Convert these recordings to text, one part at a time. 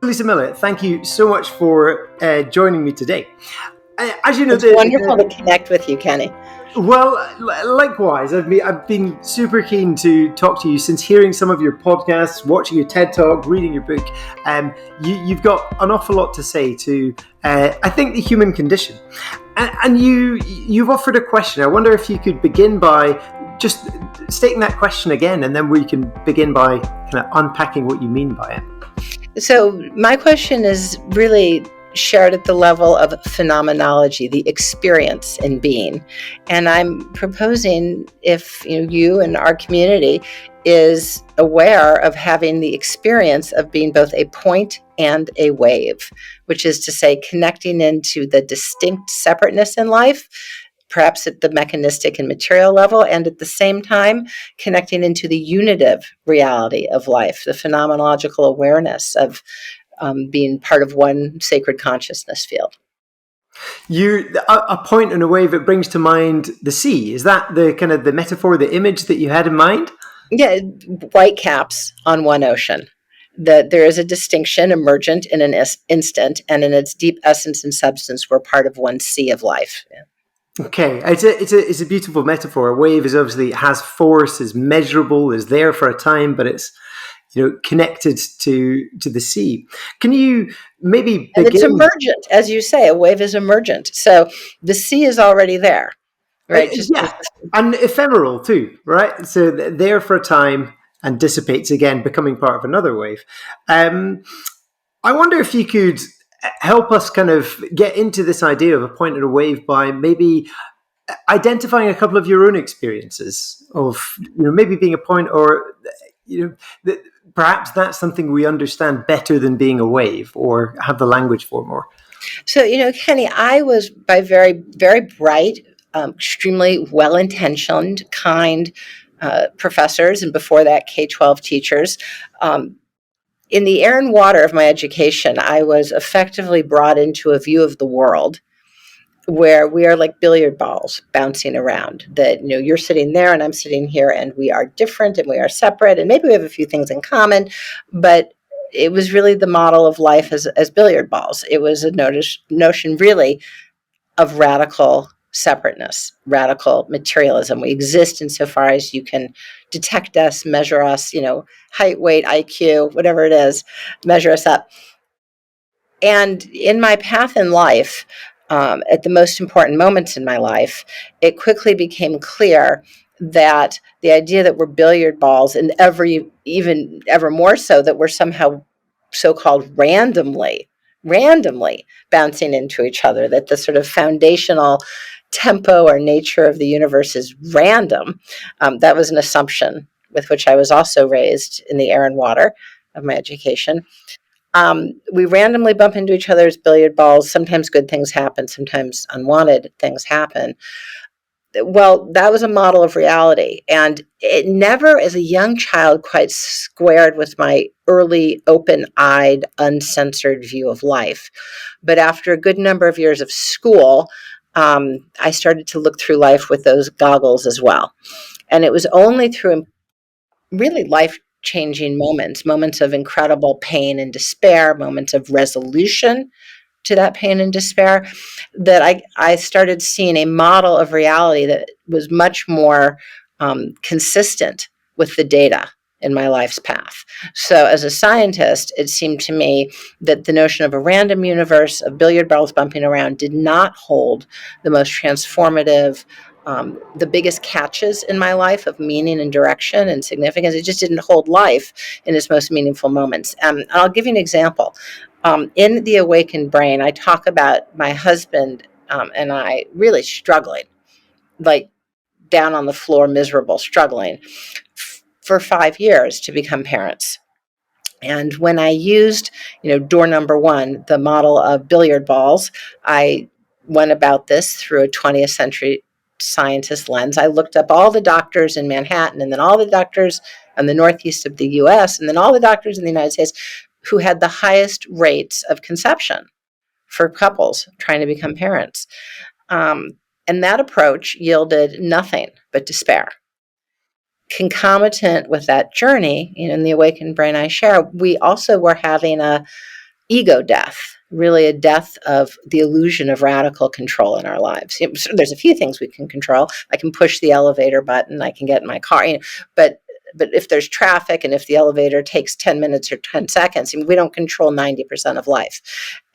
Lisa Miller, thank you so much for joining me today. As you know, It's wonderful to connect with you, Kenny. Well, likewise. I've been super keen to talk to you since hearing some of your podcasts, watching your TED Talk, reading your book. You've got an awful lot to say to, I think, the human condition. And you've offered a question. I wonder if you could begin by just stating that question again, and then we can begin by kind of unpacking what you mean by it. So my question is really shared at the level of phenomenology, the experience in being. And I'm proposing if you and our community is aware of having the experience of being both a point and a wave, which is to say connecting into the distinct separateness in life, perhaps at the mechanistic and material level, and at the same time connecting into the unitive reality of life, the phenomenological awareness of being part of one sacred consciousness field. A point and a wave, it brings to mind the sea. Is that the kind of the metaphor, the image that you had in mind? Yeah, white caps on one ocean. That there is a distinction emergent in an instant, and in its deep essence and substance, we're part of one sea of life. Yeah. Okay, it's a beautiful metaphor. A wave is obviously has force, is measurable, is there for a time, but it's connected to the sea. Can you maybe begin? And it's emergent, as you say. A wave is emergent, so the sea is already there, right? And ephemeral too, right? So there for a time and dissipates again, becoming part of another wave. I wonder if you could help us kind of get into this idea of a point and a wave by maybe identifying a couple of your own experiences of maybe being a point, or perhaps that's something we understand better than being a wave or have the language for more. So Kenny, I was by very, very bright, extremely well-intentioned, kind professors, and before that K-12 teachers. In the air and water of my education, I was effectively brought into a view of the world where we are like billiard balls bouncing around, that you're sitting there and I'm sitting here, and we are different and we are separate, and maybe we have a few things in common, but it was really the model of life as billiard balls. It was a notion really of radical separateness, radical materialism. We exist insofar as you can detect us, measure us, height, weight, IQ, whatever it is, measure us up. And in my path in life, at the most important moments in my life, it quickly became clear that the idea that we're billiard balls, and even ever more so that we're somehow so-called randomly bouncing into each other, that the sort of foundational tempo or nature of the universe is random. That was an assumption with which I was also raised in the air and water of my education. We randomly bump into each other as billiard balls. Sometimes good things happen, sometimes unwanted things happen. Well, that was a model of reality, and it never, as a young child, quite squared with my early open-eyed, uncensored view of life. But after a good number of years of school, I started to look through life with those goggles as well. And it was only through really life-changing moments of incredible pain and despair, moments of resolution to that pain and despair, that I started seeing a model of reality that was much more consistent with the data in my life's path. So as a scientist, it seemed to me that the notion of a random universe of billiard balls bumping around did not hold the most transformative, the biggest catches in my life of meaning and direction and significance. It just didn't hold life in its most meaningful moments. And I'll give you an example. In the Awakened Brain, I talk about my husband and I really struggling, like down on the floor, miserable, struggling for 5 years to become parents. And when I used, door number one, the model of billiard balls, I went about this through a 20th century scientist lens. I looked up all the doctors in Manhattan, and then all the doctors in the northeast of the US, and then all the doctors in the United States who had the highest rates of conception for couples trying to become parents. And that approach yielded nothing but despair. Concomitant with that journey, in the Awakened Brain I share, we also were having a ego death, really a death of the illusion of radical control in our lives. There's a few things we can control. I can push the elevator button, I can get in my car, but if there's traffic and if the elevator takes 10 minutes or 10 seconds, we don't control 90% of life.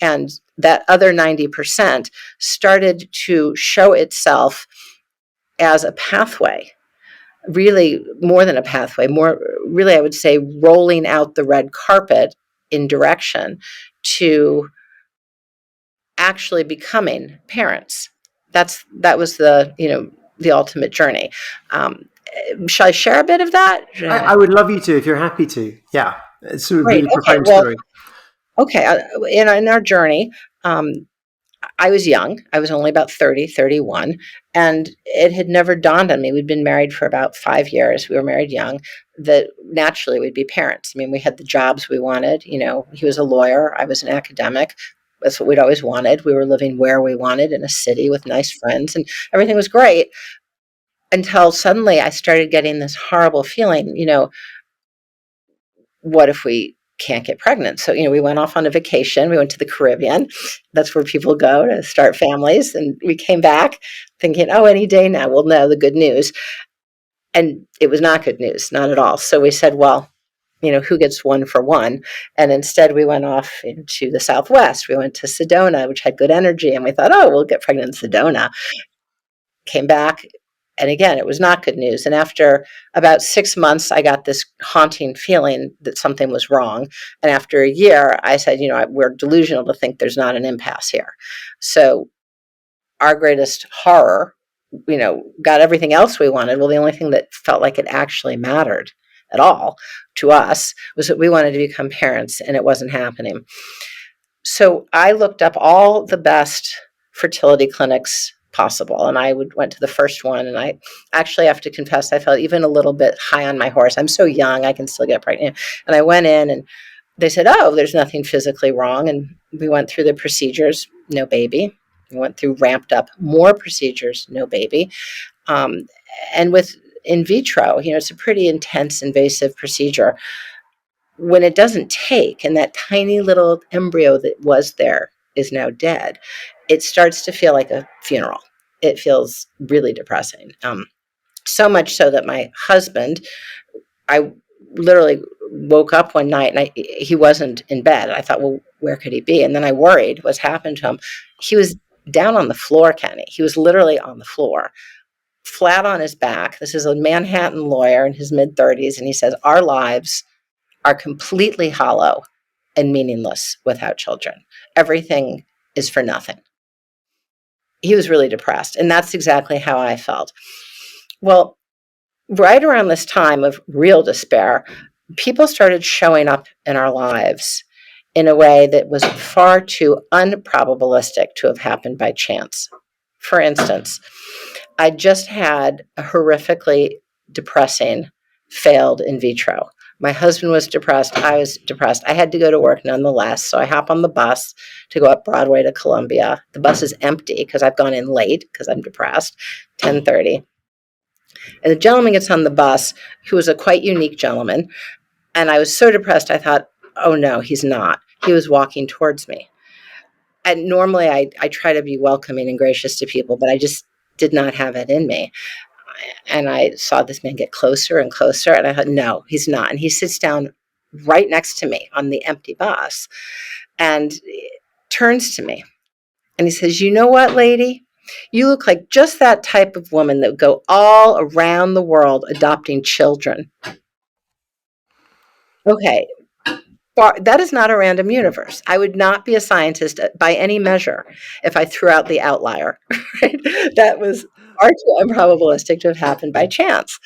And that other 90% started to show itself as a pathway, really more than a pathway, more really, I would say, rolling out the red carpet in direction to actually becoming parents. That was the ultimate journey. Shall I share a bit of that? I would love you to, if you're happy to. Yeah, it's a Great. really Okay. profound Well, story. okay. In our journey, I was young. I was only about 30, 31, and it had never dawned on me. We'd been married for about 5 years. We were married young, that naturally we'd be parents. We had the jobs we wanted. He was a lawyer. I was an academic. That's what we'd always wanted. We were living where we wanted in a city with nice friends, and everything was great until suddenly I started getting this horrible feeling, what if we can't get pregnant? So, we went off on a vacation. We went to the Caribbean. That's where people go to start families. And we came back thinking, oh, any day now we'll know the good news. And it was not good news, not at all. So we said, well, who gets one for one? And instead we went off into the Southwest. We went to Sedona, which had good energy. And we thought, oh, we'll get pregnant in Sedona. Came back. And again, it was not good news. And after about 6 months, I got this haunting feeling that something was wrong. And after a year, I said, we're delusional to think there's not an impasse here. So our greatest horror, got everything else we wanted. Well, the only thing that felt like it actually mattered at all to us was that we wanted to become parents, and it wasn't happening. So I looked up all the best fertility clinics possible, and I went to the first one, and I actually have to confess I felt even a little bit high on my horse. I'm so young, I can still get pregnant. And I went in, and they said, oh, there's nothing physically wrong. And we went through the procedures, no baby. We went through ramped up more procedures, no baby. And with in vitro, it's a pretty intense, invasive procedure. When it doesn't take, and that tiny little embryo that was there is now dead, it starts to feel like a funeral. It feels really depressing. So much so that my husband, I literally woke up one night and he wasn't in bed. I thought, well, where could he be? And then I worried what's happened to him. He was down on the floor, Kenny. He was literally on the floor, flat on his back. This is a Manhattan lawyer in his mid-30s, and he says, our lives are completely hollow and meaningless without children. Everything is for nothing. He was really depressed, and that's exactly how I felt. Well, right around this time of real despair, people started showing up in our lives in a way that was far too unprobabilistic to have happened by chance. For instance, I just had a horrifically depressing failed in vitro. My husband was depressed. I was depressed. I had to go to work nonetheless. So I hop on the bus to go up Broadway to Columbia. The bus is empty because I've gone in late because I'm depressed, 10:30. And the gentleman gets on the bus, who was a quite unique gentleman. And I was so depressed, I thought, oh no, he's not. He was walking towards me. And normally I try to be welcoming and gracious to people, but I just did not have it in me. And I saw this man get closer and closer, and I thought, no, he's not. And he sits down right next to me on the empty bus and turns to me. And he says, you know what, lady? You look like just that type of woman that would go all around the world adopting children. Okay, that is not a random universe. I would not be a scientist by any measure if I threw out the outlier. Right? That was far too unprobabilistic to have happened by chance.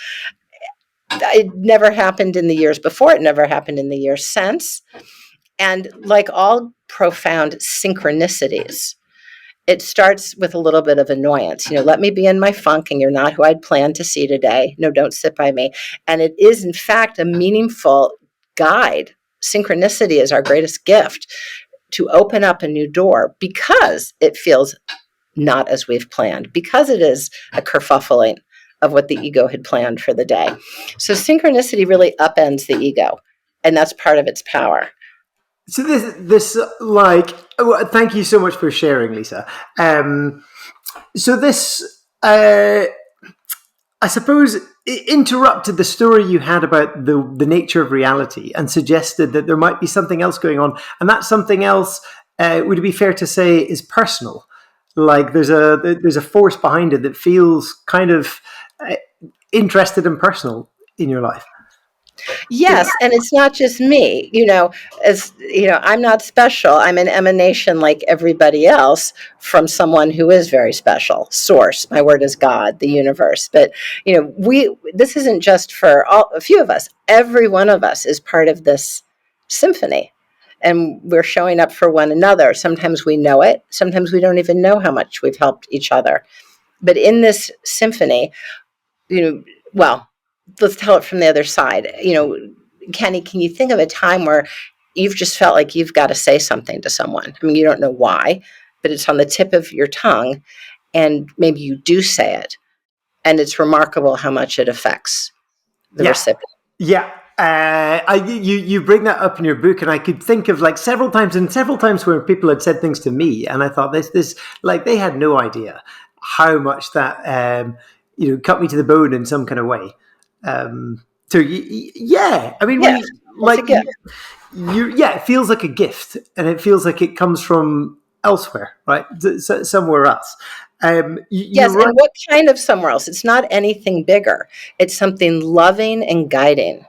It never happened in the years before. It never happened in the years since. And like all profound synchronicities, it starts with a little bit of annoyance. Let me be in my funk, and you're not who I'd planned to see today. No, don't sit by me. And it is, in fact, a meaningful guide. Synchronicity is our greatest gift to open up a new door because it feels not as we've planned, because it is a kerfuffling of what the ego had planned for the day. So synchronicity really upends the ego, and that's part of its power. So this like, thank you so much for sharing, Lisa. So this, I suppose, interrupted the story you had about the nature of reality and suggested that there might be something else going on, and that something else, would it be fair to say, is personal? Like there's a force behind it that feels kind of interested and personal in your life. Yes, and it's not just me, as I'm not special. I'm an emanation like everybody else from someone who is very special. Source, my word is God, the universe. But, we this isn't just for a few of us. Every one of us is part of this symphony. And we're showing up for one another. Sometimes we know it. Sometimes we don't even know how much we've helped each other. But in this symphony, well, let's tell it from the other side. Kenny, can you think of a time where you've just felt like you've got to say something to someone? I mean, you don't know why, but it's on the tip of your tongue, and maybe you do say it, and it's remarkable how much it affects the recipient. Yeah. You bring that up in your book, and I could think of like several times where people had said things to me, and I thought this like they had no idea how much that cut me to the bone in some kind of way. So yeah, I mean, Yes, it's a gift. it feels like a gift, and it feels like it comes from elsewhere, right? Somewhere else. Yes, You're right. and what kind of somewhere else? It's not anything bigger. It's something loving and guiding,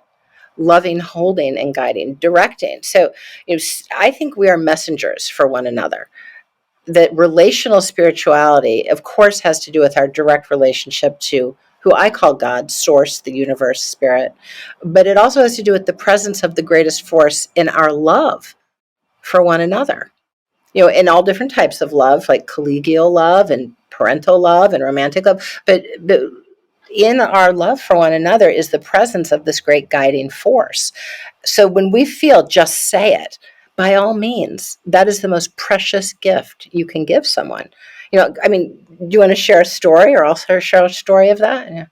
loving, holding and guiding, directing. So, I think we are messengers for one another. That relational spirituality, of course, has to do with our direct relationship to who I call God, source, the universe, spirit. But it also has to do with the presence of the greatest force in our love for one another. In all different types of love, like collegial love and parental love and romantic love. But in our love for one another is the presence of this great guiding force. So when we feel, just say it. By all means, that is the most precious gift you can give someone. I mean, do you want to share a story, or also share a story of that? Yeah.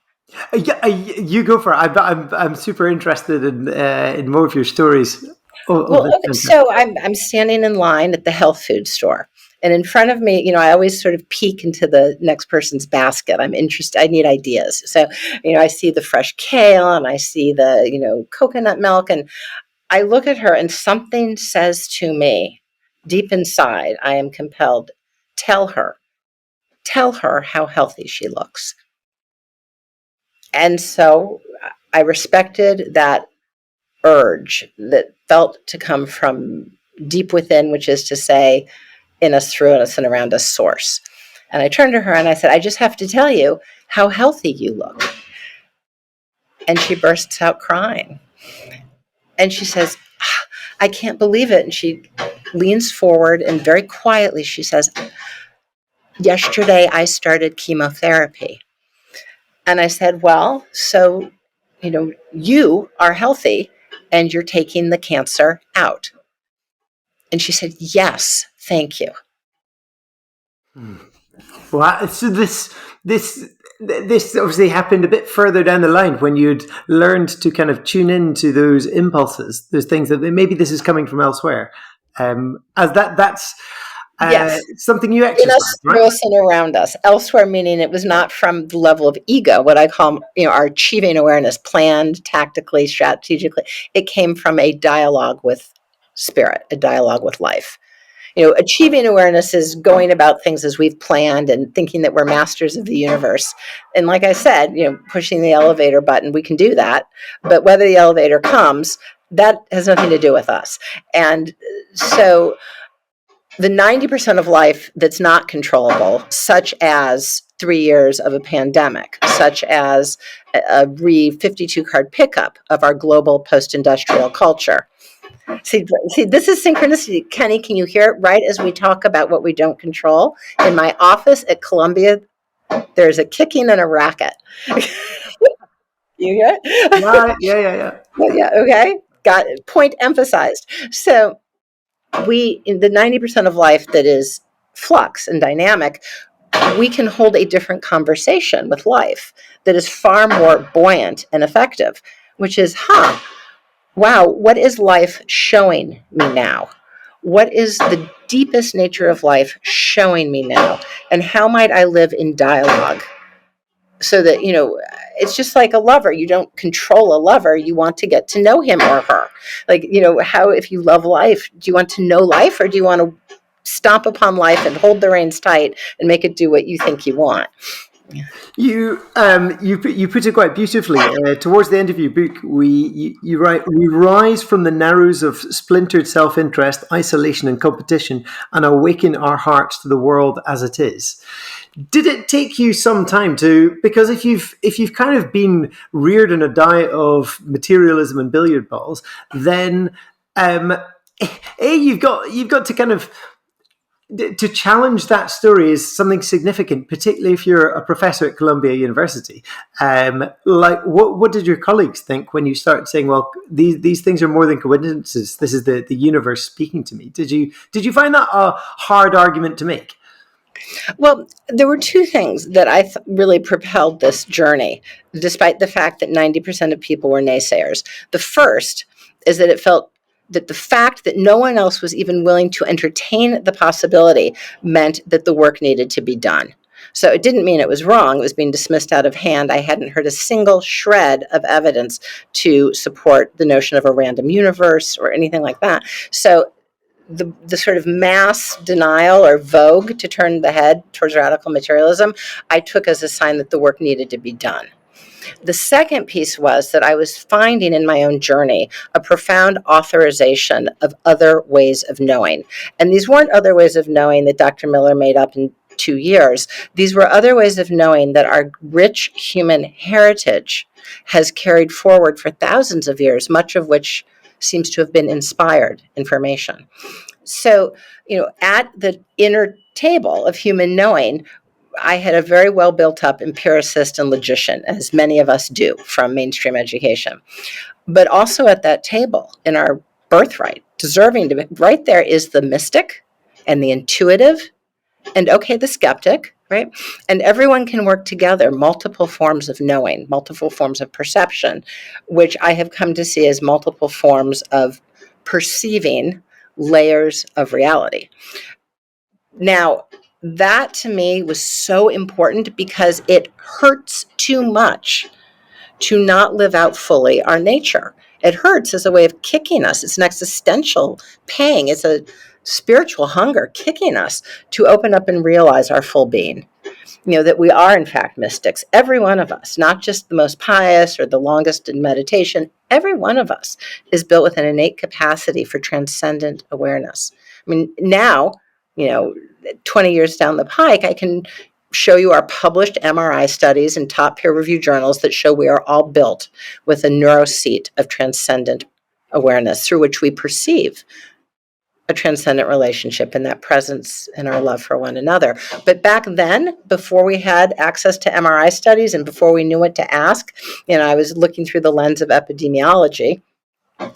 Yeah, you go for it. I'm super interested in more of your stories. Well, okay, so I'm standing in line at the health food store, and in front of me, I always sort of peek into the next person's basket. I'm interested. I need ideas. So, I see the fresh kale, and I see the coconut milk, and I look at her, and something says to me, deep inside, I am compelled, tell her, how healthy she looks. And so I respected that urge that felt to come from deep within, which is to say, in us, through us, and around us, source. And I turned to her and I said, I just have to tell you how healthy you look. And she bursts out crying. And she says, I can't believe it. And she leans forward and very quietly she says, yesterday I started chemotherapy. And I said, well, so, you are healthy and you're taking the cancer out. And she said, yes, thank you. Well, so this obviously happened a bit further down the line when you'd learned to kind of tune into those impulses, those things that maybe this is coming from elsewhere. As that's Yes. something you In exercise, us, right? through us, and around us. Elsewhere, meaning it was not from the level of ego, what I call, our achieving awareness, planned, tactically, strategically. It came from a dialogue with spirit, a dialogue with life. Achieving awareness is going about things as we've planned and thinking that we're masters of the universe. And like I said, pushing the elevator button, we can do that. But whether the elevator comes, that has nothing to do with us. And so the 90% of life that's not controllable, such as 3 years of a pandemic, such as a 52 card pickup of our global post-industrial culture. See, this is synchronicity. Kenny, can you hear it right as we talk about what we don't control? In my office at Columbia, there's a kicking and a racket. You hear it? Right. Yeah. Yeah, okay. Got it. Point emphasized. So in the 90% of life that is flux and dynamic, we can hold a different conversation with life that is far more buoyant and effective, which is, wow, what is life showing me now? What is the deepest nature of life showing me now? And how might I live in dialogue? So that, it's just like a lover. You don't control a lover. You want to get to know him or her. Like, how, if you love life, do you want to know life, or do you want to stomp upon life and hold the reins tight and make it do what you think you want? You put it quite beautifully. Towards the end of your book, you write, "We rise from the narrows of splintered self-interest, isolation, and competition, and awaken our hearts to the world as it is." Did it take you some time to? Because if you've kind of been reared in a diet of materialism and billiard balls, then you've got to kind of to challenge that story is something significant, particularly if you're a professor at Columbia University. Like, what did your colleagues think when you start saying, "Well, these things are more than coincidences. This is the universe speaking to me"? Did you find that a hard argument to make? Well, there were two things that I really propelled this journey, despite the fact that 90% of people were naysayers. The first is that it felt that the fact that no one else was even willing to entertain the possibility meant that the work needed to be done. So it didn't mean it was wrong. It was being dismissed out of hand. I hadn't heard a single shred of evidence to support the notion of a random universe or anything like that. So the sort of mass denial or vogue to turn the head towards radical materialism, I took as a sign that the work needed to be done. The second piece was that I was finding in my own journey a profound authorization of other ways of knowing. And these weren't other ways of knowing that Dr. Miller made up in 2 years. These were other ways of knowing that our rich human heritage has carried forward for thousands of years, much of which seems to have been inspired information. So, at the inner table of human knowing, I had a very well built up empiricist and logician, as many of us do from mainstream education. But also at that table, in our birthright, deserving to be, right there is the mystic and the intuitive and, okay, the skeptic, right? And everyone can work together, multiple forms of knowing, multiple forms of perception, which I have come to see as multiple forms of perceiving layers of reality. Now, that to me was so important because it hurts too much to not live out fully our nature. It hurts as a way of kicking us. It's an existential pang. It's a spiritual hunger kicking us to open up and realize our full being. That we are in fact mystics, every one of us, not just the most pious or the longest in meditation. Every one of us is built with an innate capacity for transcendent awareness. I mean, now, 20 years down the pike, I can show you our published MRI studies in top peer-reviewed journals that show we are all built with a neuroseat of transcendent awareness through which we perceive a transcendent relationship and that presence and our love for one another. But back then, before we had access to MRI studies and before we knew what to ask, I was looking through the lens of epidemiology,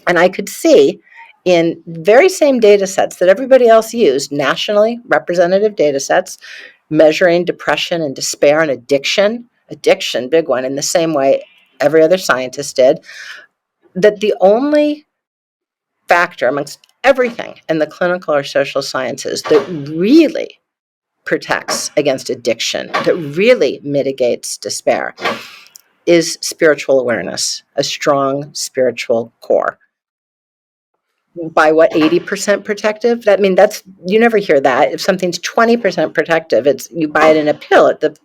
and I could see in very same data sets that everybody else used, nationally representative data sets, measuring depression and despair and addiction, big one, in the same way every other scientist did, that the only factor amongst everything in the clinical or social sciences that really protects against addiction, that really mitigates despair, is spiritual awareness, a strong spiritual core. By what, 80% protective? That's, you never hear that. If something's 20% protective, it's, you buy it in a pill at the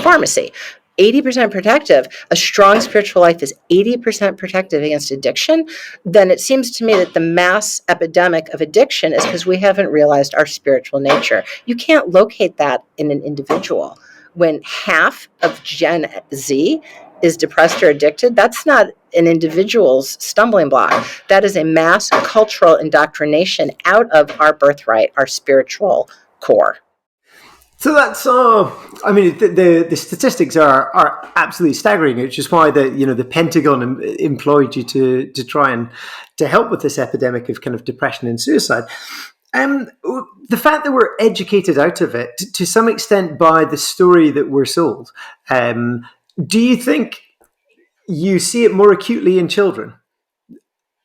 pharmacy. 80% protective, a strong spiritual life is 80% protective against addiction, then it seems to me that the mass epidemic of addiction is because we haven't realized our spiritual nature. You can't locate that in an individual. When half of Gen Z is depressed or addicted, that's not an individual's stumbling block. That is a mass cultural indoctrination out of our birthright, our spiritual core. So that's, the statistics are absolutely staggering, which is why the Pentagon employed you to try and to help with this epidemic of kind of depression and suicide. The fact that we're educated out of it to some extent by the story that we're sold, do you think you see it more acutely in children?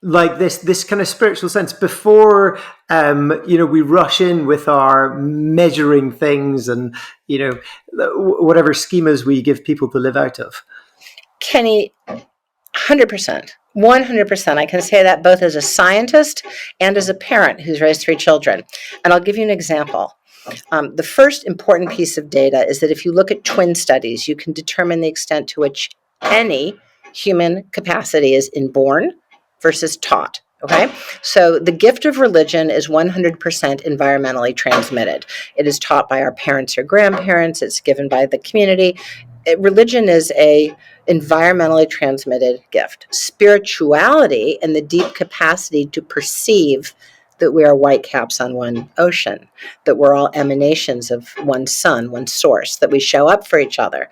like this kind of spiritual sense before we rush in with our measuring things and whatever schemas we give people to live out of. Kenny, 100%. 100%. I can say that both as a scientist and as a parent who's raised 3 children. And I'll give you an example. The first important piece of data is that if you look at twin studies, you can determine the extent to which any human capacity is inborn versus taught. Okay, so the gift of religion is 100% environmentally transmitted. It is taught by our parents or grandparents. It's given by the community. Religion is a environmentally transmitted gift. Spirituality and the deep capacity to perceive that we are whitecaps on one ocean, that we're all emanations of one sun, one source, that we show up for each other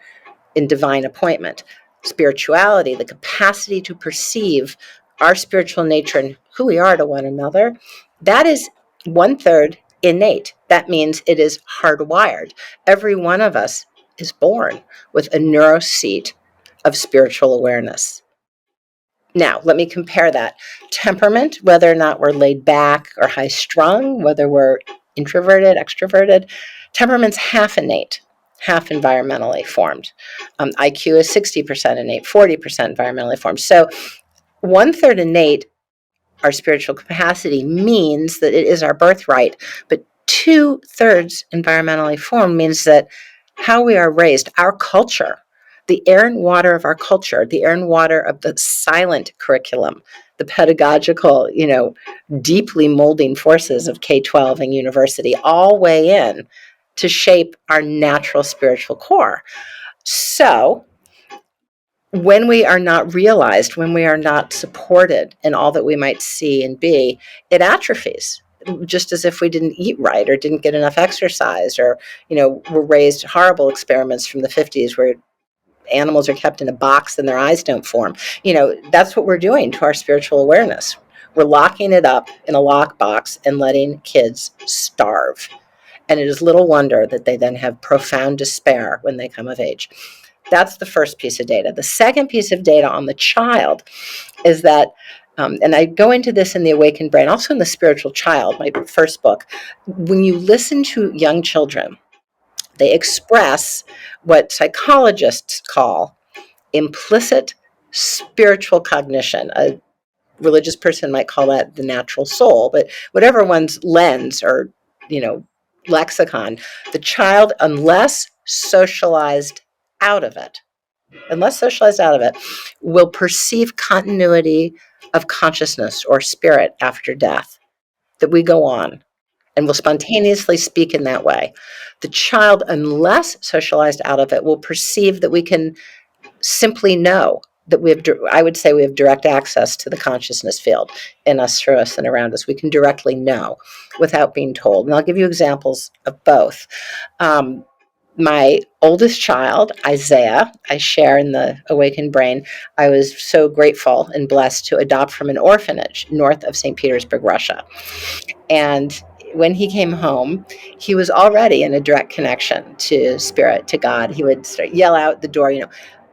in divine appointment. Spirituality, the capacity to perceive our spiritual nature and who we are to one another, that is 1/3 innate. That means it is hardwired. Every one of us is born with a neuroseat of spiritual awareness. Now, let me compare that. Temperament, whether or not we're laid back or high strung, whether we're introverted, extroverted, temperament's half innate, half environmentally formed. IQ is 60% innate, 40% environmentally formed. So 1/3 innate, our spiritual capacity, means that it is our birthright, but 2/3 environmentally formed means that how we are raised, our culture, the air and water of our culture, the air and water of the silent curriculum, the pedagogical, deeply molding forces of K-12 and university all weigh in to shape our natural spiritual core. So when we are not realized, when we are not supported in all that we might see and be, it atrophies. Just as if we didn't eat right or didn't get enough exercise, or, were raised horrible experiments from the 50s where animals are kept in a box and their eyes don't form. That's what we're doing to our spiritual awareness. We're locking it up in a lockbox and letting kids starve. And it is little wonder that they then have profound despair when they come of age. That's the first piece of data. The second piece of data on the child is that, and I go into this in The Awakened Brain, also in The Spiritual Child, my first book. When you listen to young children, they express what psychologists call implicit spiritual cognition. A religious person might call that the natural soul, but whatever one's lens or, lexicon, the child, unless socialized out of it, will perceive continuity of consciousness or spirit after death, that we go on and will spontaneously speak in that way. The child, unless socialized out of it, will perceive that we can simply know that I would say we have direct access to the consciousness field in us, through us, and around us. We can directly know without being told. And I'll give you examples of both. My oldest child, Isaiah, I share in The Awakened Brain. I was so grateful and blessed to adopt from an orphanage north of St. Petersburg, Russia. And when he came home, he was already in a direct connection to spirit, to God. He would yell out the door,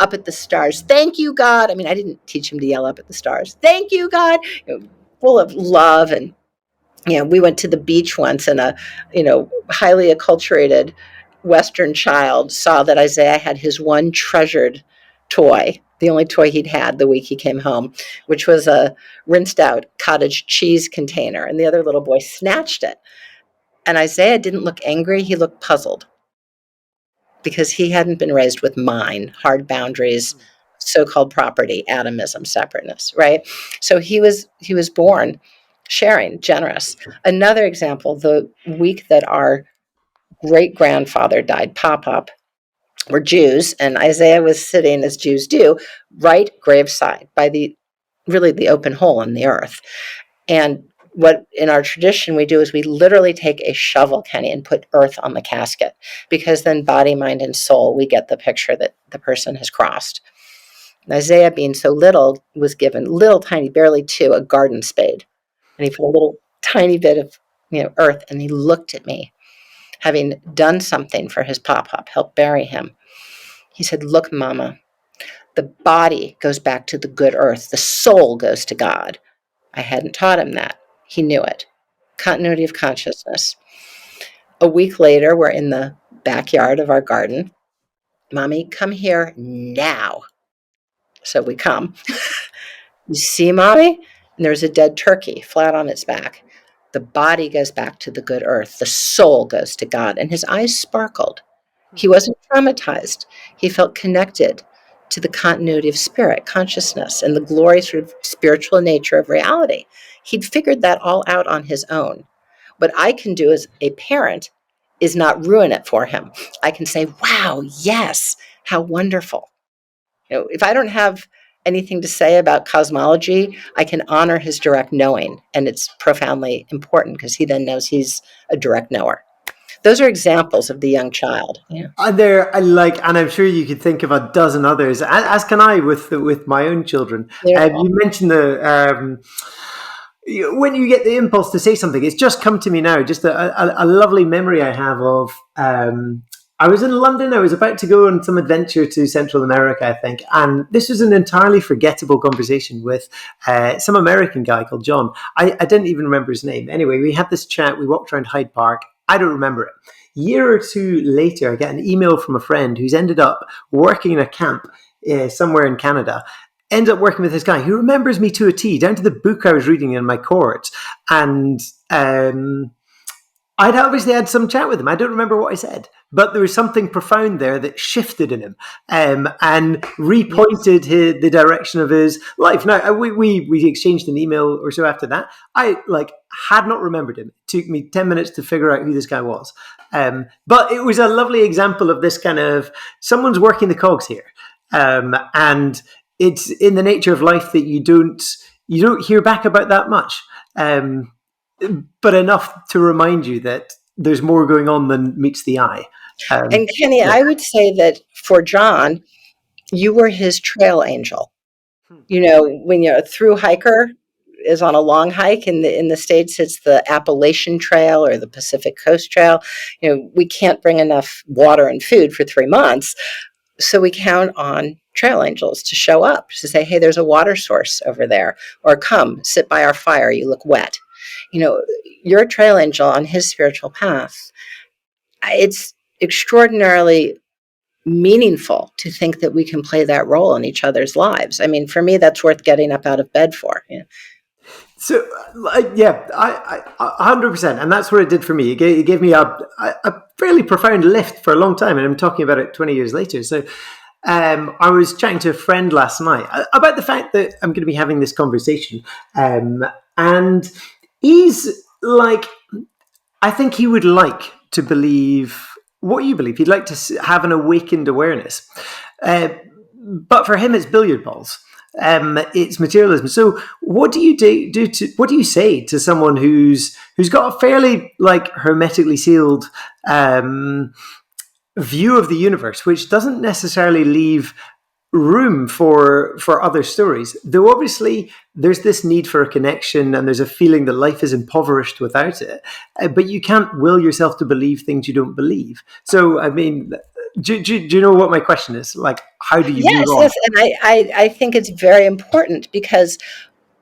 up at the stars, "Thank you, God." I mean, I didn't teach him to yell up at the stars. "Thank you, God." Full of love. And, we went to the beach once, and a, highly acculturated Western child saw that Isaiah had his one treasured toy, the only toy he'd had the week he came home, which was a rinsed out cottage cheese container. And the other little boy snatched it. And Isaiah didn't look angry. He looked puzzled, because he hadn't been raised with hard boundaries, so-called property, atomism, separateness, right? So he was born sharing, generous. Another example, the week that our great-grandfather died, Pop, were Jews, and Isaiah was sitting, as Jews do, right graveside by the open hole in the earth. And what in our tradition we do is we literally take a shovel, Kenny, and put earth on the casket, because then body, mind, and soul, we get the picture that the person has crossed. And Isaiah, being so little, was given little tiny, barely 2, a garden spade. And he put a little tiny bit of earth, and he looked at me, having done something for his pop, helped bury him. He said, "Look, Mama, the body goes back to the good earth. The soul goes to God. I hadn't taught him that. He knew it. Continuity of consciousness. A week later, we're in the backyard of our garden. Mommy, come here now. So we come. You see, Mommy? And there's a dead turkey flat on its back. The body goes back to the good earth. The soul goes to God. And his eyes sparkled. He wasn't traumatized. He felt connected to the continuity of spirit, consciousness, and the glory sort of spiritual nature of reality. He'd figured that all out on his own. What I can do as a parent is not ruin it for him. I can say, wow, yes, how wonderful. If I don't have anything to say about cosmology, I can honor his direct knowing. And it's profoundly important because he then knows he's a direct knower. Those are examples of the young child. Yeah. And I'm sure you could think of a dozen others, as can I with my own children. You mentioned when you get the impulse to say something. It's just come to me now. Just a lovely memory I have of. I was in London. I was about to go on some adventure to Central America, I think. And this was an entirely forgettable conversation with some American guy called John. I didn't even remember his name. Anyway, we had this chat. We walked around Hyde Park. I don't remember it. A year or two later, I get an email from a friend who's ended up working in a camp somewhere in Canada. Ends up working with this guy who remembers me to a T, down to the book I was reading in my court. And I'd obviously had some chat with him. I don't remember what I said, but there was something profound there that shifted in him and repointed the direction of his life. Now, we exchanged an email or so after that. I had not remembered him. It took me 10 minutes to figure out who this guy was. But it was a lovely example of this kind of someone's working the cogs here. And it's in the nature of life that you don't hear back about that much. But enough to remind you that there's more going on than meets the eye. And Kenny, I would say that for John, you were his trail angel. When you're a through hiker is on a long hike in the States, it's the Appalachian Trail or the Pacific Coast Trail. We can't bring enough water and food for 3 months. So we count on trail angels to show up to say, hey, there's a water source over there, or come sit by our fire. You look wet. You're a trail angel on his spiritual path. It's extraordinarily meaningful to think that we can play that role in each other's lives. I mean, for me, that's worth getting up out of bed for. Yeah. So, I 100%. And that's what it did for me. It gave me a fairly profound lift for a long time. And I'm talking about it 20 years later. So, I was chatting to a friend last night about the fact that I'm going to be having this conversation. And he's like, I think he would like to believe what you believe. He'd like to have an awakened awareness. But for him, it's billiard balls. It's materialism. So what do you what do you say to someone who's got a fairly hermetically sealed view of the universe, which doesn't necessarily leave room for other stories, though obviously there's this need for a connection and there's a feeling that life is impoverished without it, but you can't will yourself to believe things you don't believe. So I mean, do you know what my question is? How do you move on? Yes, and I think it's very important because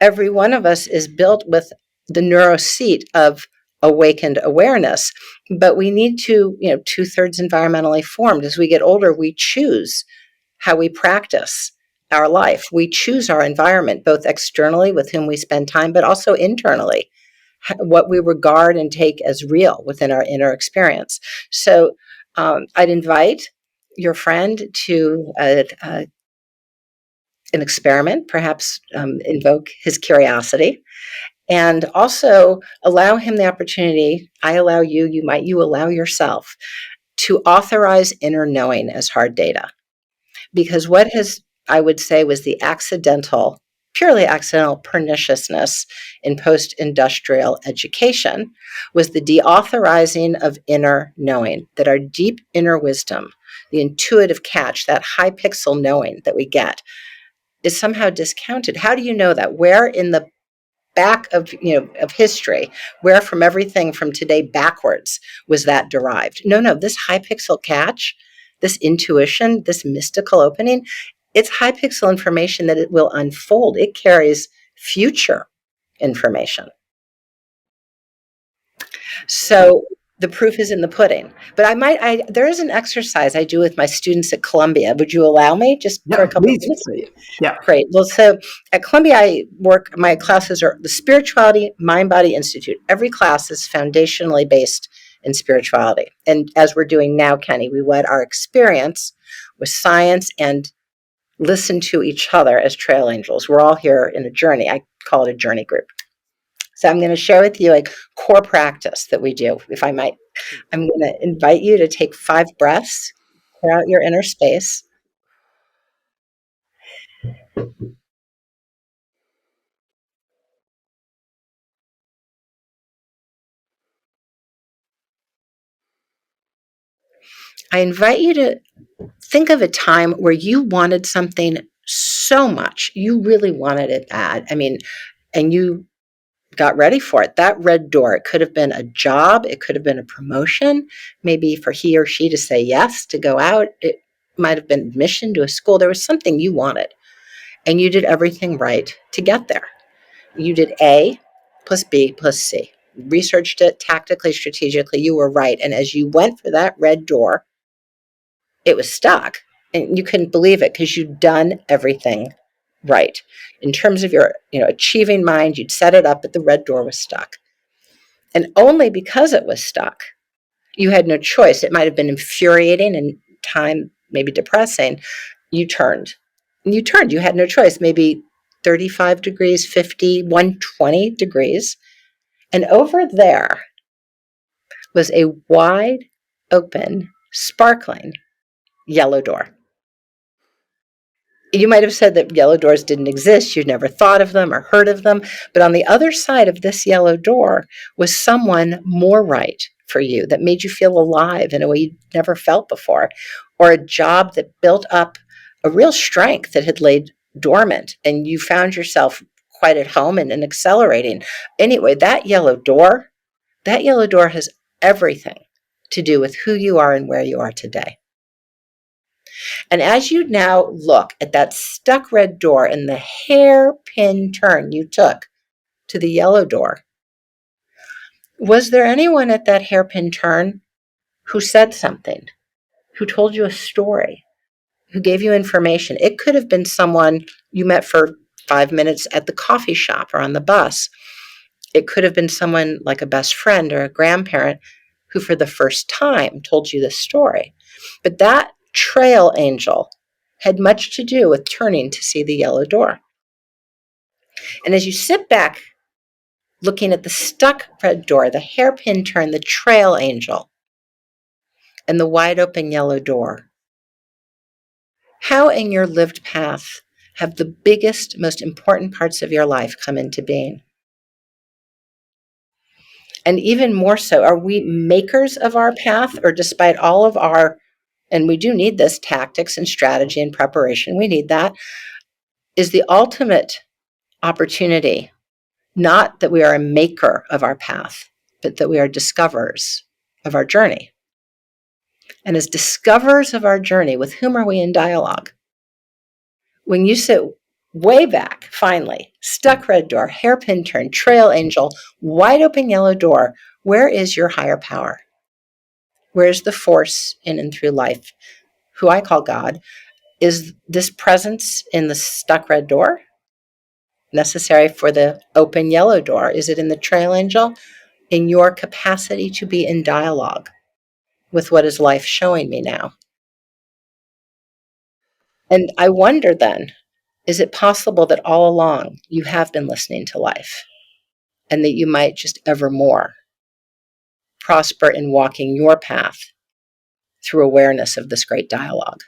every one of us is built with the neuroseat of awakened awareness, but we need to 2/3 environmentally formed. As we get older, we choose how we practice our life. We choose our environment, both externally with whom we spend time, but also internally, what we regard and take as real within our inner experience. So I'd invite your friend to an experiment, perhaps invoke his curiosity, and also allow him the opportunity. I allow you, you allow yourself to authorize inner knowing as hard data. Because what I would say, was the purely accidental perniciousness in post-industrial education was the deauthorizing of inner knowing, that our deep inner wisdom, the intuitive catch, that high pixel knowing that we get, is somehow discounted. How do you know that? Where in the back of history, where from everything from today backwards was that derived? No, this high pixel catch, this intuition, this mystical opening, it's high pixel information that it will unfold. It carries future information. So the proof is in the pudding. But there is an exercise I do with my students at Columbia. Would you allow me just for a couple of minutes? Yeah. Great. Well, so at Columbia, my classes are the Spirituality Mind Body Institute. Every class is foundationally based in spirituality. And as we're doing now, Kenny, we wed our experience with science and listen to each other as trail angels. We're all here in a journey. I call it a journey group. So I'm going to share with you a core practice that we do. If I might, I'm going to invite you to take 5 breaths, clear out your inner space. I invite you to think of a time where you wanted something so much. You really wanted it bad. I mean, and you got ready for it. That red door, it could have been a job. It could have been a promotion, maybe for he or she to say yes, to go out. It might have been admission to a school. There was something you wanted, and you did everything right to get there. You did A plus B plus C. Researched it tactically, strategically. You were right. And as you went for that red door, it was stuck. And you couldn't believe it because you'd done everything right. In terms of your achieving mind, you'd set it up, but the red door was stuck. And only because it was stuck, you had no choice. It might have been infuriating and time maybe depressing. You turned. And you turned. You had no choice. Maybe 35 degrees, 50, 120 degrees. And over there was a wide open, sparkling yellow door. You might have said that yellow doors didn't exist. You'd never thought of them or heard of them. But on the other side of this yellow door was someone more right for you that made you feel alive in a way you'd never felt before, or a job that built up a real strength that had laid dormant, and you found yourself quite at home and accelerating. Anyway, that yellow door has everything to do with who you are and where you are today. And as you now look at that stuck red door and the hairpin turn you took to the yellow door, was there anyone at that hairpin turn who said something, who told you a story, who gave you information? It could have been someone you met for 5 minutes at the coffee shop or on the bus. It could have been someone like a best friend or a grandparent who for the first time told you this story. But that trail angel had much to do with turning to see the yellow door. And as you sit back looking at the stuck red door, the hairpin turn, the trail angel, and the wide open yellow door, how in your lived path have the biggest, most important parts of your life come into being? And even more so, are we makers of our path, or despite all of our, and we do need this, tactics and strategy and preparation, we need that, is the ultimate opportunity not that we are a maker of our path, but that we are discoverers of our journey. And as discoverers of our journey, with whom are we in dialogue? When you sit way back, finally, stuck red door, hairpin turn, trail angel, wide open yellow door, where is your higher power? Where is the force in and through life, who I call God? Is this presence in the stuck red door necessary for the open yellow door? Is it in the trail angel? In your capacity to be in dialogue with what is life showing me now? And I wonder then, is it possible that all along you have been listening to life, and that you might just evermore prosper in walking your path through awareness of this great dialogue?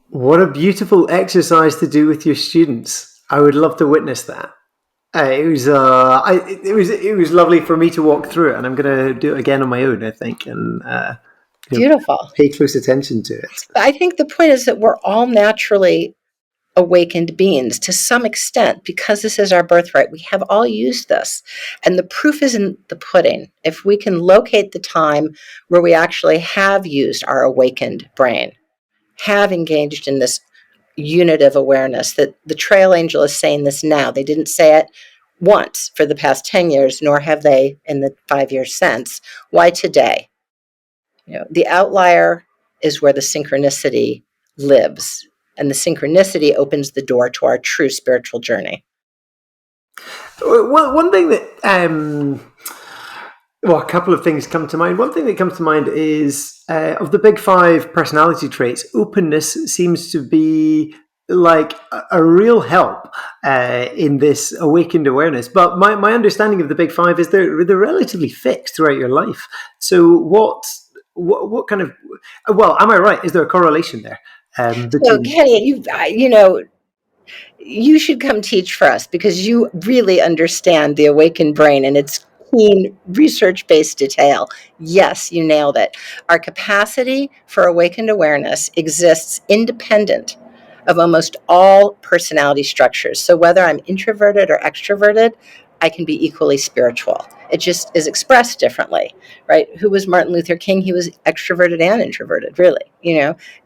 What a beautiful exercise to do with your students. I would love to witness that. It was lovely for me to walk through it, and I'm going to do it again on my own, I think, and Beautiful. pay close attention to it. I think the point is that we're all naturally awakened beings to some extent, because this is our birthright. We have all used this, and the proof is in the pudding. If we can locate the time where we actually have used our awakened brain, have engaged in this unitive awareness, that the trail angel is saying this now. They didn't say it once for the past 10 years, nor have they in the 5 years since. Why today? The outlier is where the synchronicity lives, and the synchronicity opens the door to our true spiritual journey. Well, one thing that well, a couple of things come to mind. One thing that comes to mind is of the big 5 personality traits, openness seems to be like a real help in this awakened awareness. But my understanding of the big 5 is they're relatively fixed throughout your life. So what kind of, well, am I right? Is there a correlation there? So, Kenny, you should come teach for us, because you really understand the awakened brain and its keen research-based detail. Yes, you nailed it. Our capacity for awakened awareness exists independent of almost all personality structures. So whether I'm introverted or extroverted, I can be equally spiritual. It just is expressed differently, right? Who was Martin Luther King? He was extroverted and introverted, really.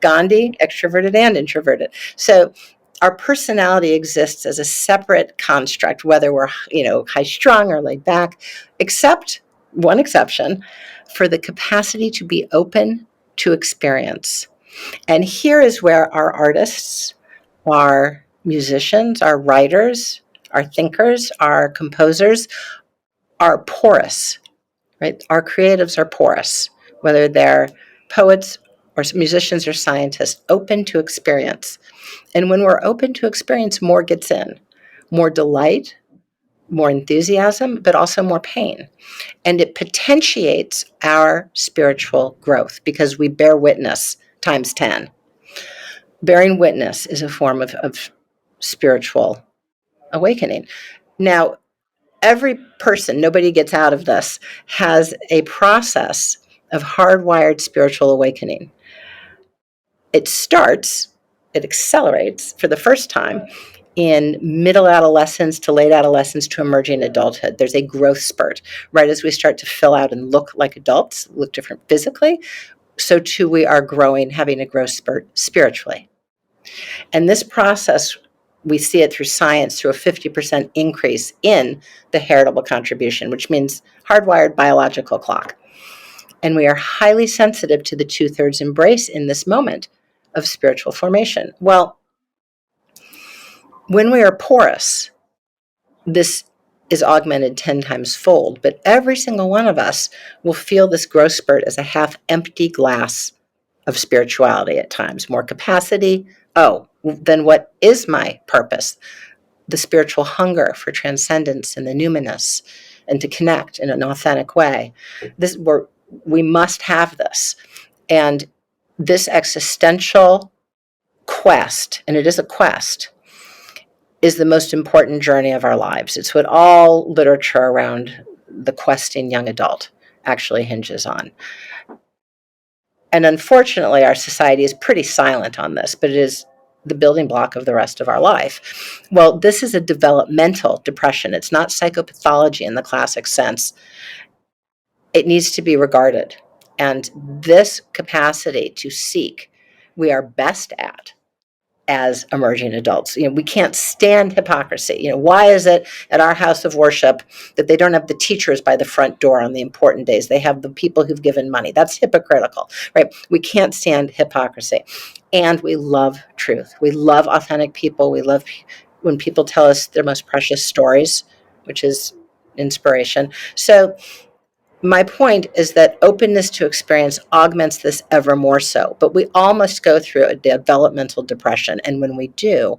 Gandhi, extroverted and introverted. So our personality exists as a separate construct, whether we're, high strung or laid back, except one exception, for the capacity to be open to experience. And here is where our artists, our musicians, our writers, our thinkers, our composers are porous, right? Our creatives are porous, whether they're poets or musicians or scientists, open to experience. And when we're open to experience, more gets in, more delight, more enthusiasm, but also more pain. And it potentiates our spiritual growth because we bear witness times 10. Bearing witness is a form of spiritual awakening. Now, every person, nobody gets out of this, has a process of hardwired spiritual awakening. It accelerates for the first time in middle adolescence to late adolescence to emerging adulthood. There's a growth spurt. Right as we start to fill out and look like adults, look different physically, so too we are growing, having a growth spurt spiritually. And this process, we see it through science, through a 50% increase in the heritable contribution, which means hardwired biological clock. And we are highly sensitive to the 2/3 embrace in this moment of spiritual formation. Well, when we are porous, this is augmented 10 times fold, but every single one of us will feel this growth spurt as a half empty glass of spirituality at times. More capacity. Oh, then what is my purpose? The spiritual hunger for transcendence and the numinous and to connect in an authentic way. We must have this. And this existential quest, and it is a quest, is the most important journey of our lives. It's what all literature around the questing young adult actually hinges on. And unfortunately, our society is pretty silent on this, but it is the building block of the rest of our life. Well, this is a developmental depression. It's not psychopathology in the classic sense. It needs to be regarded. And this capacity to seek, we are best at as emerging adults. We can't stand hypocrisy. Why is it at our house of worship that they don't have the teachers by the front door on the important days? They have the people who've given money. That's hypocritical, right? We can't stand hypocrisy. And we love truth. We love authentic people. We love when people tell us their most precious stories, which is inspiration. So my point is that openness to experience augments this ever more so, but we all must go through a developmental depression. And when we do,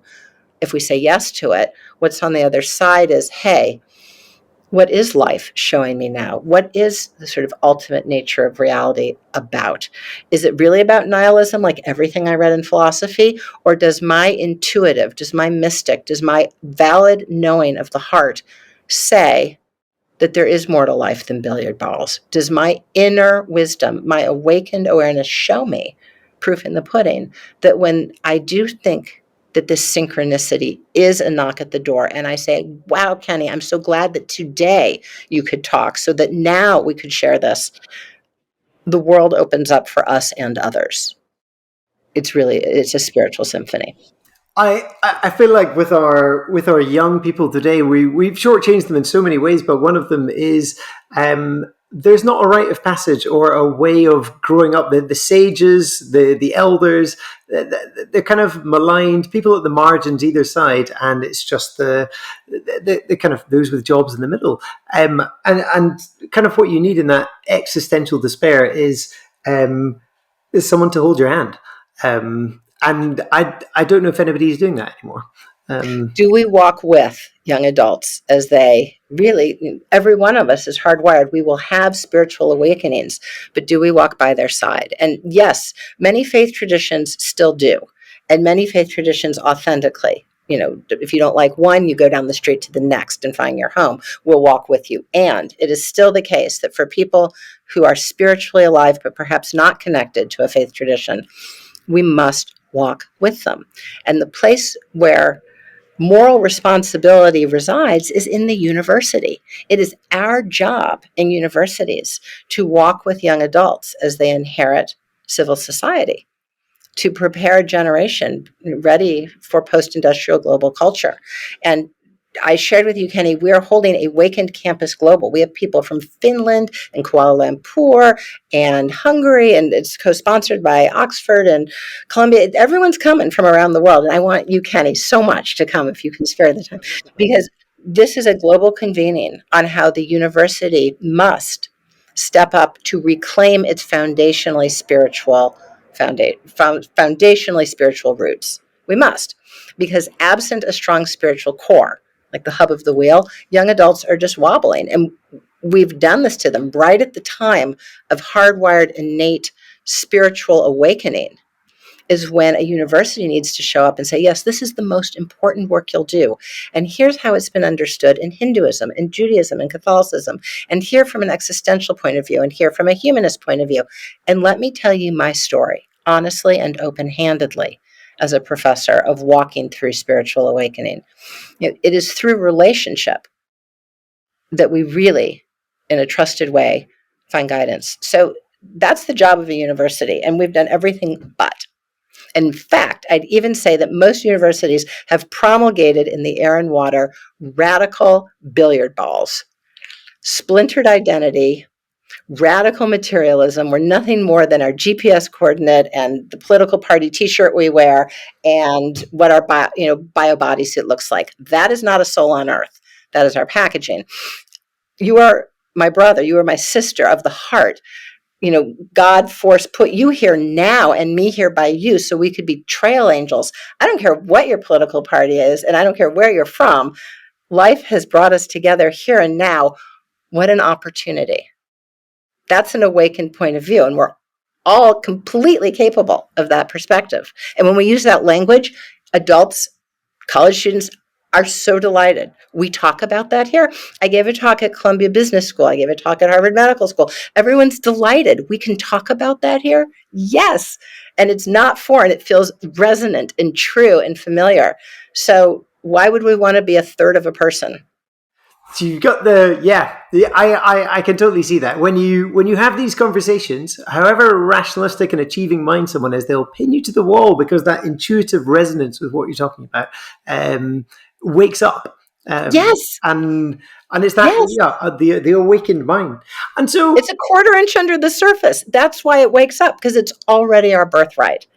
if we say yes to it, what's on the other side is, hey, what is life showing me now? What is the sort of ultimate nature of reality about? Is it really about nihilism, like everything I read in philosophy? Or does my intuitive, does my mystic, does my valid knowing of the heart say that there is more to life than billiard balls? Does my inner wisdom, my awakened awareness show me, proof in the pudding, that when I do think that this synchronicity is a knock at the door and I say, wow, Kenny, I'm so glad that today you could talk so that now we could share this, the world opens up for us and others. It's a spiritual symphony. I feel like with our young people today, we've shortchanged them in so many ways, but one of them is there's not a rite of passage or a way of growing up. The sages, the elders, they're kind of maligned. People at the margins either side, and it's just the kind of those with jobs in the middle. And kind of what you need in that existential despair is someone to hold your hand. And I don't know if anybody's doing that anymore. Do we walk with young adults as they really, every one of us is hardwired. We will have spiritual awakenings, but do we walk by their side? And yes, many faith traditions still do, and many faith traditions authentically. If you don't like one, you go down the street to the next and find your home. We'll walk with you. And it is still the case that for people who are spiritually alive, but perhaps not connected to a faith tradition, we must walk with them. And the place where moral responsibility resides is in the university. It is our job in universities to walk with young adults as they inherit civil society, to prepare a generation ready for post-industrial global culture. And I shared with you, Kenny, we are holding Awakened Campus Global. We have people from Finland and Kuala Lumpur and Hungary, and it's co-sponsored by Oxford and Columbia. Everyone's coming from around the world. And I want you, Kenny, so much to come if you can spare the time, because this is a global convening on how the university must step up to reclaim its foundationally spiritual roots. We must, because absent a strong spiritual core, like the hub of the wheel, young adults are just wobbling. And we've done this to them right at the time of hardwired, innate spiritual awakening is when a university needs to show up and say, yes, this is the most important work you'll do. And here's how it's been understood in Hinduism and Judaism and Catholicism, and here from an existential point of view, and here from a humanist point of view. And let me tell you my story, honestly and open-handedly, as a professor of walking through spiritual awakening. It is through relationship that we really, in a trusted way, find guidance. So that's the job of a university, and we've done everything but. In fact, I'd even say that most universities have promulgated in the air and water radical billiard balls, splintered identity, radical materialism. We're nothing more than our GPS coordinate and the political party T-shirt we wear and what our bio bodysuit looks like. That is not a soul on earth. That is our packaging. You are my brother. You are my sister of the heart. God put you here now and me here by you so we could be trail angels. I don't care what your political party is, and I don't care where you're from. Life has brought us together here and now. What an opportunity. That's an awakened point of view, and we're all completely capable of that perspective. And when we use that language, adults, college students are so delighted. We talk about that here. I gave a talk at Columbia Business School. I gave a talk at Harvard Medical School. Everyone's delighted. We can talk about that here? Yes. And it's not foreign. It feels resonant and true and familiar. So why would we want to be a third of a person? So you've got I can totally see that when you have these conversations, however rationalistic and achieving mind someone is, they'll pin you to the wall because that intuitive resonance with what you're talking about wakes up. Yes. And it's that the awakened mind. And so it's a quarter inch under the surface. That's why it wakes up, because it's already our birthright.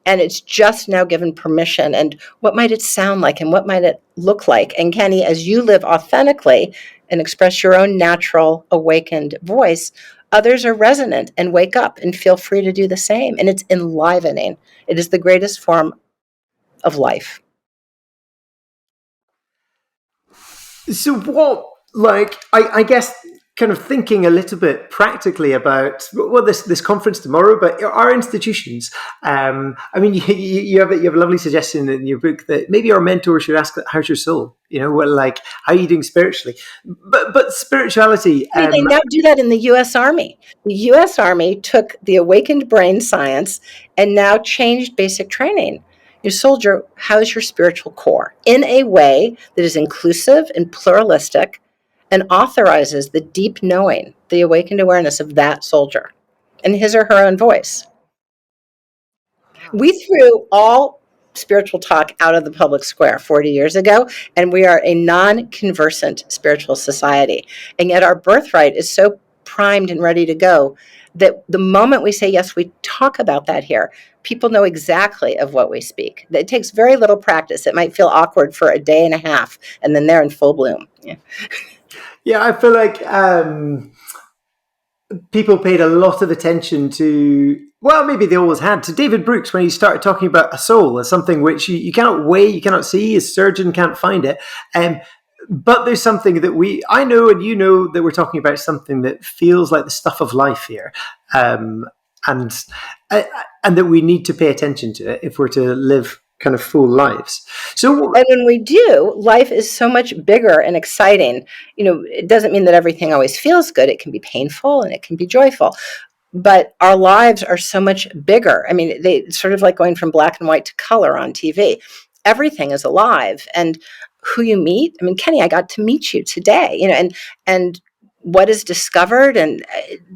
And it's just now given permission. And what might it sound like? And what might it look like? And Kenny, as you live authentically and express your own natural awakened voice, others are resonant and wake up and feel free to do the same. And it's enlivening. It is the greatest form of life. So what, I guess, kind of thinking a little bit practically about this conference tomorrow, but our institutions. I mean, you have a lovely suggestion in your book that maybe our mentor should ask, "How's your soul?" How are you doing spiritually? But spirituality. They now do that in the U.S. Army. The U.S. Army took the awakened brain science and now changed basic training. Your soldier, how's your spiritual core? In a way that is inclusive and pluralistic and authorizes the deep knowing, the awakened awareness of that soldier in his or her own voice. We threw all spiritual talk out of the public square 40 years ago, and we are a non-conversant spiritual society. And yet our birthright is so primed and ready to go that the moment we say, yes, we talk about that here, people know exactly of what we speak. It takes very little practice. It might feel awkward for a day and a half, and then they're in full bloom. Yeah, I feel like people paid a lot of attention to, well, maybe they always had, to David Brooks when he started talking about a soul as something which you cannot weigh, you cannot see, a surgeon can't find it. But there's something that I know and you know that we're talking about something that feels like the stuff of life here. And that we need to pay attention to it if we're to live kind of full lives. So, and when we do, life is so much bigger and exciting. It doesn't mean that everything always feels good. It can be painful and it can be joyful, but our lives are so much bigger. I mean, it's sort of like going from black and white to color on TV. Everything is alive, and who you meet. I mean, Kenny, I got to meet you today. And what is discovered, and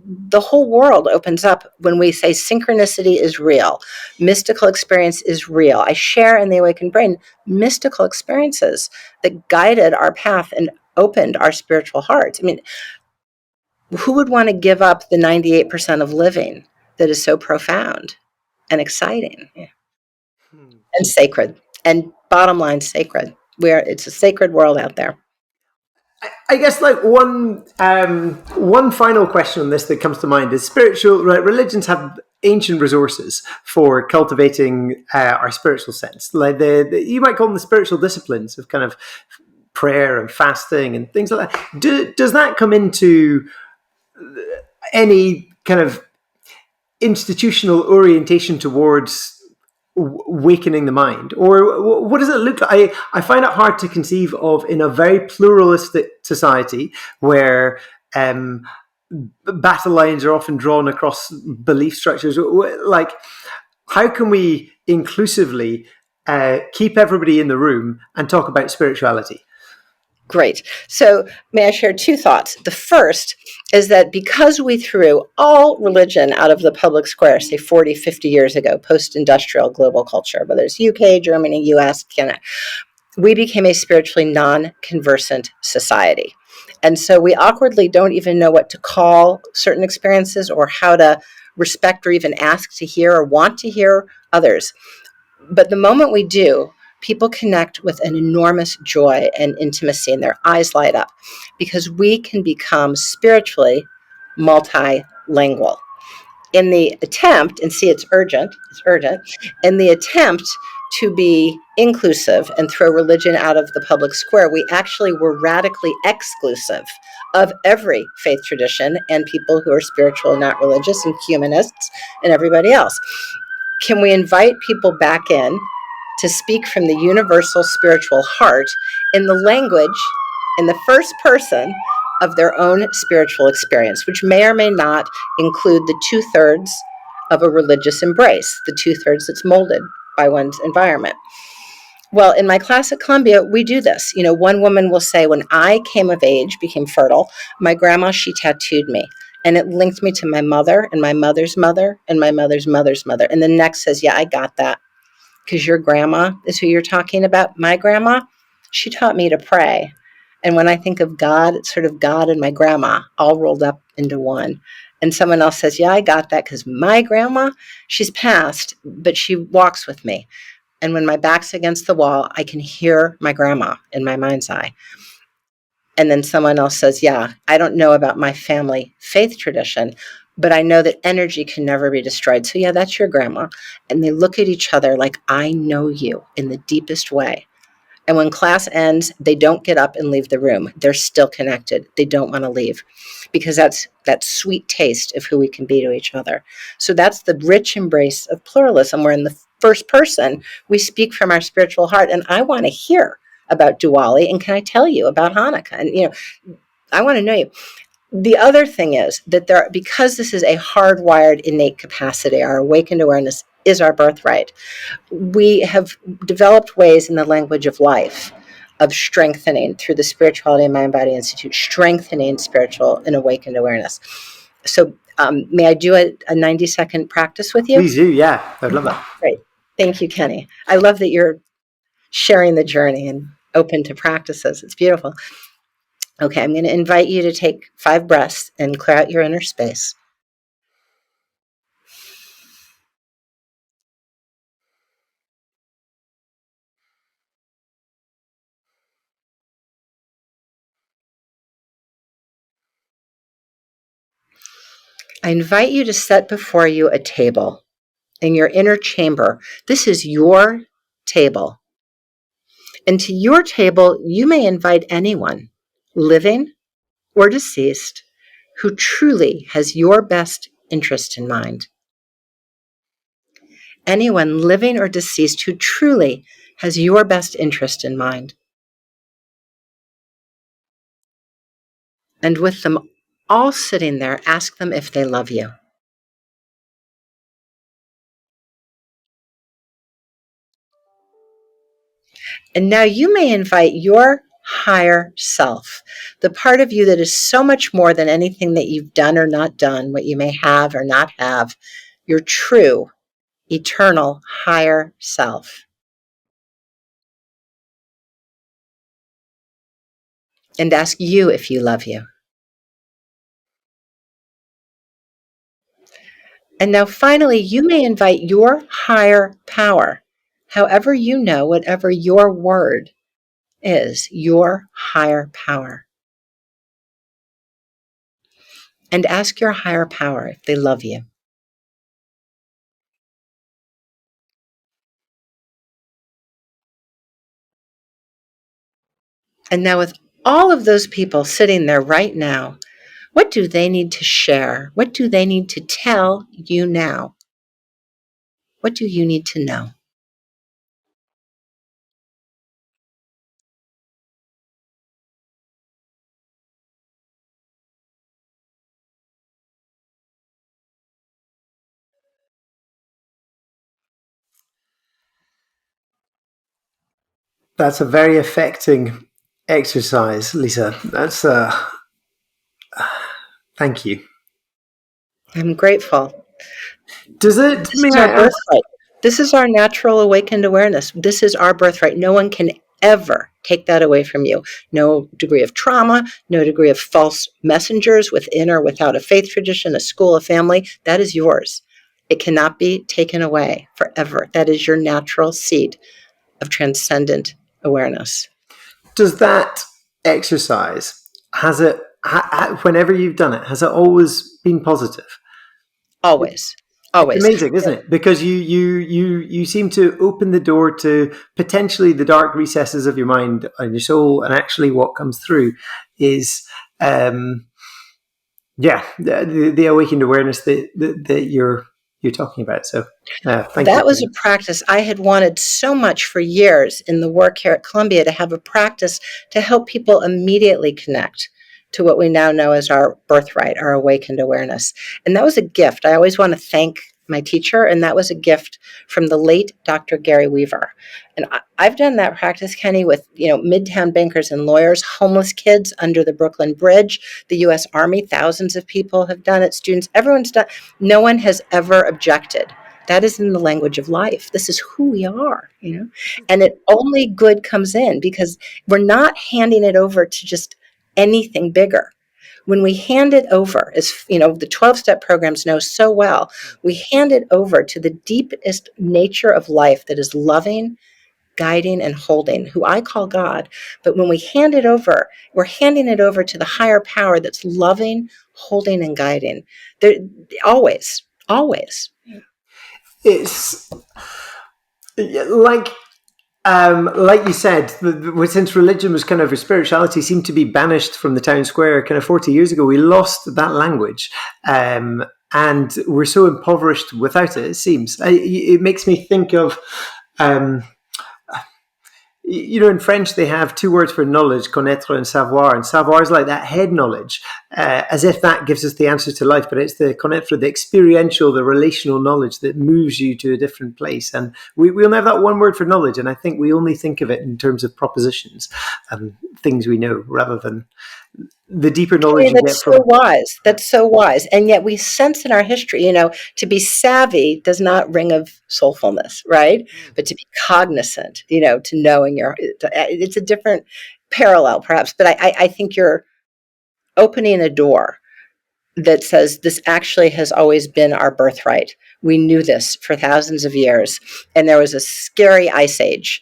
the whole world opens up when we say synchronicity is real, mystical experience is real. I share in the Awakened Brain mystical experiences that guided our path and opened our spiritual hearts. I mean, who would want to give up the 98% of living that is so profound and exciting and sacred? And bottom line, sacred. It's a sacred world out there. I guess like one final question on this that comes to mind is religions have ancient resources for cultivating our spiritual sense. Like you might call them the spiritual disciplines of kind of prayer and fasting and things like that. Does that come into any kind of institutional orientation towards awakening the mind, or what does it look like? I find it hard to conceive of in a very pluralistic society where battle lines are often drawn across belief structures. Like, how can we inclusively keep everybody in the room and talk about spirituality? Great. So may I share two thoughts? The first is that because we threw all religion out of the public square, say 40, 50 years ago, post-industrial global culture, whether it's UK, Germany, US, Canada, we became a spiritually non-conversant society. And so we awkwardly don't even know what to call certain experiences or how to respect or even ask to hear or want to hear others. But the moment we do, people connect with an enormous joy and intimacy, and their eyes light up because we can become spiritually multilingual. In the attempt, and see, it's urgent, in the attempt to be inclusive and throw religion out of the public square, we actually were radically exclusive of every faith tradition and people who are spiritual and not religious, and humanists and everybody else. Can we invite people back in to speak from the universal spiritual heart in the language, in the first person of their own spiritual experience, which may or may not include the 2/3 of a religious embrace, the 2/3 that's molded by one's environment? Well, in my class at Columbia, we do this. One woman will say, when I came of age, became fertile, my grandma, she tattooed me. And it linked me to my mother and my mother's mother and my mother's mother's mother. And the next says, yeah, I got that. Because your grandma is who you're talking about. My grandma, she taught me to pray. And when I think of God, it's sort of God and my grandma all rolled up into one. And someone else says, yeah, I got that because my grandma, she's passed, but she walks with me. And when my back's against the wall, I can hear my grandma in my mind's eye. And then someone else says, yeah, I don't know about my family faith tradition, but I know that energy can never be destroyed. So yeah, that's your grandma. And they look at each other like, I know you in the deepest way. And when class ends, they don't get up and leave the room. They're still connected. They don't want to leave because that's that sweet taste of who we can be to each other. So that's the rich embrace of pluralism, where in the first person, we speak from our spiritual heart. And I want to hear about Diwali, and can I tell you about Hanukkah? And, I want to know you. The other thing is that because this is a hardwired innate capacity, our awakened awareness is our birthright. We have developed ways in the language of life of strengthening through the Spirituality and Mind Body Institute, strengthening spiritual and awakened awareness. So may I do a 90-second practice with you? Please do, yeah. I'd love that. Great. Thank you, Kenny. I love that you're sharing the journey and open to practices. It's beautiful. Okay, I'm going to invite you to take 5 breaths and clear out your inner space. I invite you to set before you a table in your inner chamber. This is your table. And to your table, you may invite anyone, living or deceased, who truly has your best interest in mind. Anyone living or deceased who truly has your best interest in mind. And with them all sitting there, ask them if they love you. And now you may invite your higher self, the part of you that is so much more than anything that you've done or not done, what you may have or not have, your true, eternal, higher self. And ask you if you love you. And now finally, you may invite your higher power, however you know, whatever your word is, your higher power. And ask your higher power if they love you. And now with all of those people sitting there right now, what do they need to share? What do they need to tell you now? What do you need to know? That's a very affecting exercise, Lisa. That's thank you. I'm grateful. Does it? This May is I our ask? birthright. This is our natural awakened awareness. This is our birthright. No one can ever take that away from you. No degree of trauma, no degree of false messengers within or without a faith tradition, a school, a family. That is yours. It cannot be taken away forever. That is your natural seed of transcendent awareness. Does that exercise has it? Whenever you've done it, has it always been positive? Always. It's Always. amazing, isn't it? Because you seem to open the door to potentially the dark recesses of your mind and your soul, and actually what comes through is, the awakened awareness that you're talking about. So, thank you. That was a practice I had wanted so much for years in the work here at Columbia, to have a practice to help people immediately connect to what we now know as our birthright, our awakened awareness. And that was a gift. I always want to thank my teacher, and that was a gift from the late Dr. Gary Weaver. And I've done that practice, Kenny, with midtown bankers and lawyers, homeless kids under the Brooklyn Bridge, the U.S. Army. Thousands of people have done it. Students, everyone's done. No one has ever objected. That is in the language of life. This is who we are. And it only good comes in because we're not handing it over to just anything bigger. When we hand it over, as the 12-step programs know so well, we hand it over to the deepest nature of life that is loving, guiding, and holding, who I call God. But when we hand it over, we're handing it over to the higher power that's loving, holding, and guiding. There, always, always. It's like like you said, since religion was kind of, or spirituality seemed to be banished from the town square kind of 40 years ago, we lost that language. And we're so impoverished without it, it seems. It makes me think of, in French, they have 2 words for knowledge, connaître and savoir. And savoir is like that head knowledge, as if that gives us the answer to life. But it's the connaître, the experiential, the relational knowledge that moves you to a different place. And we only have that 1 word for knowledge. And I think we only think of it in terms of propositions and things we know, rather than the deeper knowledge Kenny, you get that's so from. wise. That's so wise. And yet we sense in our history, to be savvy does not ring of soulfulness, right? But to be cognizant, to knowing it's a different parallel perhaps. But I think you're opening a door that says this actually has always been our birthright. We knew this for thousands of years. And there was a scary ice age,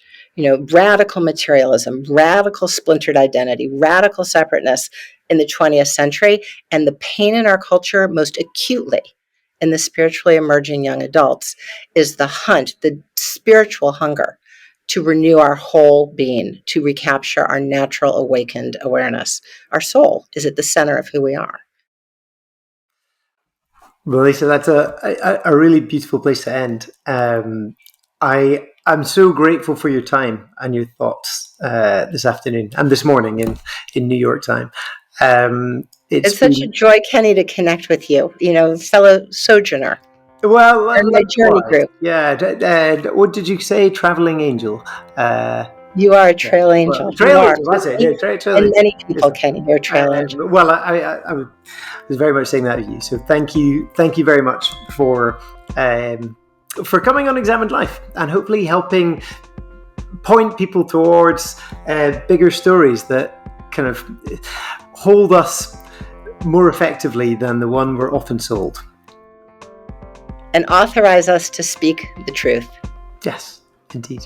radical materialism, radical splintered identity, radical separateness in the 20th century. And the pain in our culture most acutely in the spiritually emerging young adults is the hunt, the spiritual hunger to renew our whole being, to recapture our natural awakened awareness. Our soul is at the center of who we are. Well, Lisa, that's a really beautiful place to end. I'm so grateful for your time and your thoughts this afternoon and this morning in New York time. It's such a joy, Kenny, to connect with you, fellow sojourner. Well, And my journey group. Yeah. What did you say? Traveling angel. You are a trail angel. Well, trail angel, that's it. Yeah, trail and angel. many people, Kenny, you're a trail angel. Well, I was very much saying that of you. So thank you very much for coming on Examined Life and hopefully helping point people towards bigger stories that kind of hold us more effectively than the one we're often sold. And authorize us to speak the truth. Yes, indeed.